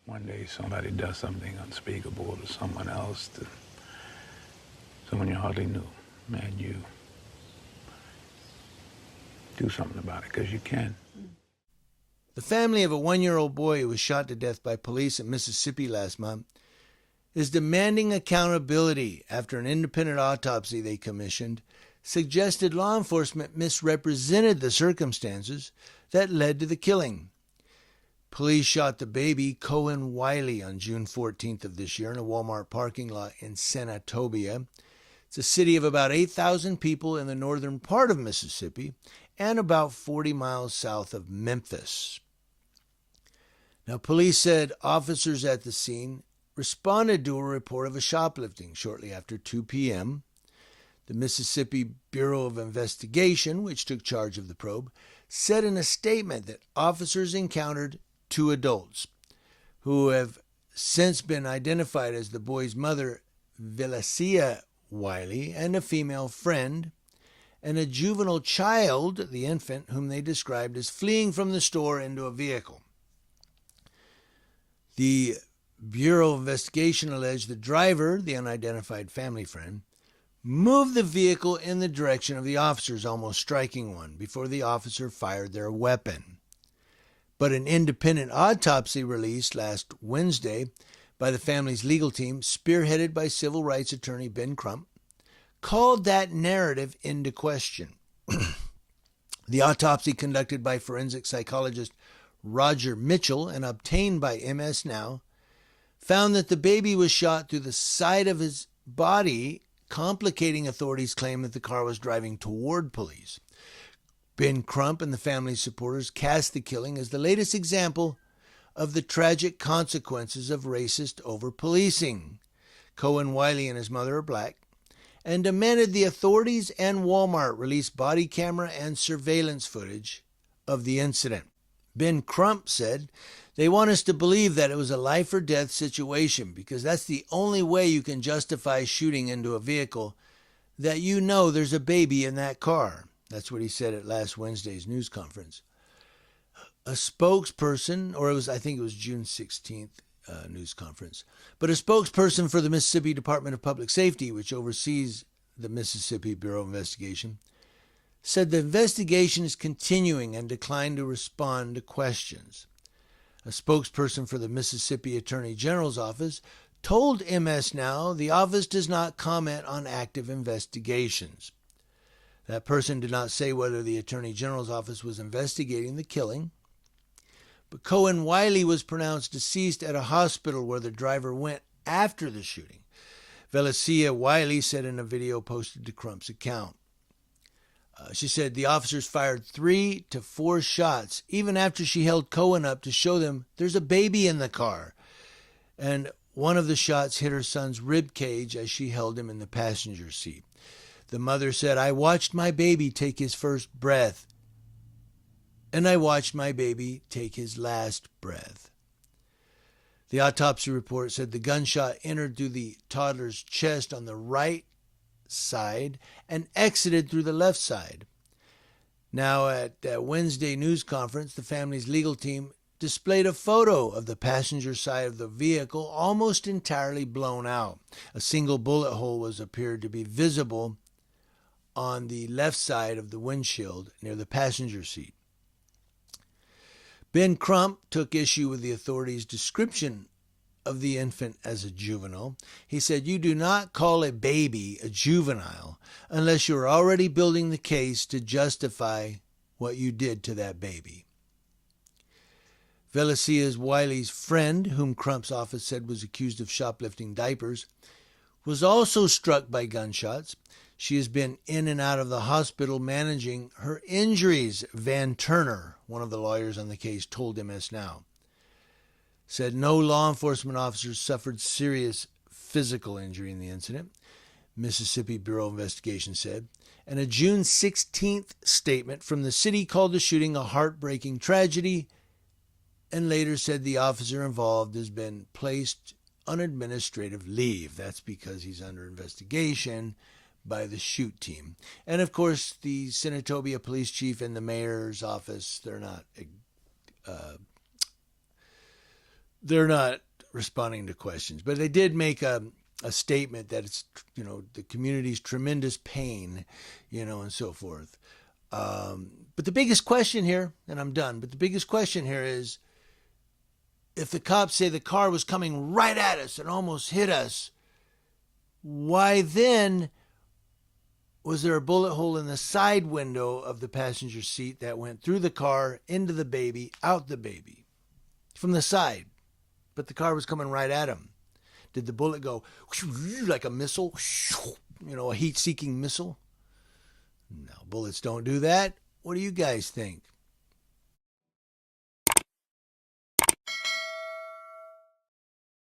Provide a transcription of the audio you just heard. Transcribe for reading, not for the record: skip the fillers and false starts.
one day somebody does something unspeakable to someone else, to someone you hardly knew, and you do something about it, because you can. The family of a 1-year-old boy who was shot to death by police in Mississippi last month is demanding accountability after an independent autopsy they commissioned suggested law enforcement misrepresented the circumstances that led to the killing. Police shot the baby, Cohen Wiley, on June 14th of this year in a Walmart parking lot in Senatobia. It's a city of about 8,000 people in the northern part of Mississippi and about 40 miles south of Memphis. Now, police said officers at the scene responded to a report of a shoplifting shortly after 2 p.m. The Mississippi Bureau of Investigation, which took charge of the probe, said in a statement that officers encountered 2 adults who have since been identified as the boy's mother, Valencia Wiley, and a female friend, and a juvenile child, the infant, whom they described as fleeing from the store into a vehicle. The Bureau of Investigation alleged the driver, the unidentified family friend, moved the vehicle in the direction of the officers, almost striking one, before the officer fired their weapon. But an independent autopsy released last Wednesday by the family's legal team, spearheaded by civil rights attorney Ben Crump, called that narrative into question. The autopsy, conducted by forensic psychologist Roger Mitchell and obtained by MS Now, found that the baby was shot through the side of his body, complicating authorities' claim that the car was driving toward police. Ben Crump and the family's supporters cast the killing as the latest example of the tragic consequences of racist over-policing. Cohen Wiley and his mother are black, and demanded the authorities and Walmart release body camera and surveillance footage of the incident. Ben Crump said, "They want us to believe that it was a life or death situation because that's the only way you can justify shooting into a vehicle, that you know there's a baby in that car." That's what he said at last Wednesday's news conference. A spokesperson, I think it was June 16th news conference, but a spokesperson for the Mississippi Department of Public Safety, which oversees the Mississippi Bureau of Investigation, said the investigation is continuing and declined to respond to questions. A spokesperson for the Mississippi Attorney General's office told MS Now the office does not comment on active investigations. That person did not say whether the Attorney General's office was investigating the killing, but Cohen Wiley was pronounced deceased at a hospital where the driver went after the shooting. Valencia Wiley said in a video posted to Crump's account. She said the officers fired 3 to 4 shots, even after she held Cohen up to show them there's a baby in the car. And one of the shots hit her son's rib cage as she held him in the passenger seat. The mother said, "I watched my baby take his first breath, and I watched my baby take his last breath." The autopsy report said the gunshot entered through the toddler's chest on the right side and exited through the left side. Now, at that Wednesday news conference, the family's legal team displayed a photo of the passenger side of the vehicle almost entirely blown out. A single bullet hole appeared to be visible on the left side of the windshield near the passenger seat. Ben Crump took issue with the authorities' description of the infant as a juvenile. He said, "You do not call a baby a juvenile unless you're already building the case to justify what you did to that baby." Valencia Wiley's friend, whom Crump's office said was accused of shoplifting diapers, was also struck by gunshots. She has been in and out of the hospital managing her injuries, Van Turner, one of the lawyers on the case, told MS Now. Said no law enforcement officers suffered serious physical injury in the incident, Mississippi Bureau of Investigation said. And a June 16th statement from the city called the shooting a heartbreaking tragedy and later said the officer involved has been placed on administrative leave. That's because he's under investigation by the shoot team. And of course, the Senatobia police chief and the mayor's office, they're not they're not responding to questions, but they did make a statement that it's, the community's tremendous pain, and so forth. But the biggest question here, and I'm done, but the biggest question here is, if the cops say the car was coming right at us and almost hit us, why then was there a bullet hole in the side window of the passenger seat that went through the car, into the baby, out the baby? From the side. But the car was coming right at him. Did the bullet go like a missile? A heat-seeking missile? No, bullets don't do that. What do you guys think?